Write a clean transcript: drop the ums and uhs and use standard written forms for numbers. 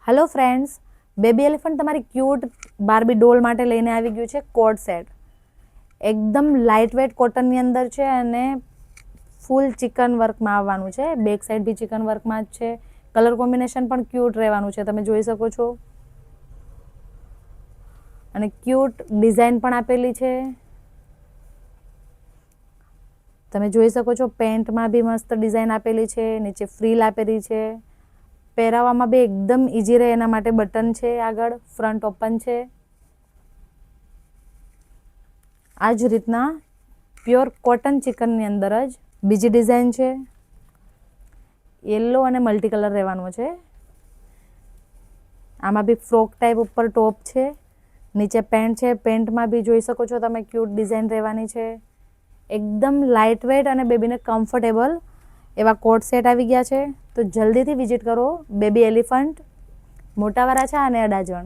Hello friends, baby elephant તમારી cute Barbie ડોલ માટે લઈને આવી ગયું છે કોટ સેટ. એકદમ લાઇટ વેટ કોટનની અંદર છે અને ફૂલ ચિકન વર્કમાં આવવાનું છે. બેક સાઈડ બી ચિકન વર્કમાં જ છે. કલર કોમ્બિનેશન પણ ક્યુટ રહેવાનું છે, તમે જોઈ શકો છો. અને ક્યુટ ડિઝાઇન પણ આપેલી છે. તમે જોઈ શકો છો પેન્ટમાં બી મસ્ત ડિઝાઇન આપેલી છે, નીચે ફ્રીલ આપેલી છે. પહેરાવામાં બી એકદમ ઇઝી રહે એના માટે બટન છે, આગળ ફ્રન્ટ ઓપન છે. આ જ રીતના પ્યોર કોટન ચિકનની અંદર જ બીજી ડિઝાઇન છે. યલો અને મલ્ટી કલર રહેવાનો છે. આમાં બી ફ્રોક ટાઈપ ઉપર ટોપ છે, નીચે પેન્ટ છે. પેન્ટમાં બી જોઈ શકો છો તમે ક્યુટ ડિઝાઇન રહેવાની છે. એકદમ લાઇટ વેટ અને બેબીને કમ્ફર્ટેબલ એવા કોટ સેટ આવી ગયા છે. તો જલ્દીથી વિઝિટ કરો બેબી એલિફન્ટ, મોટા વરાછા અને અડાજણ.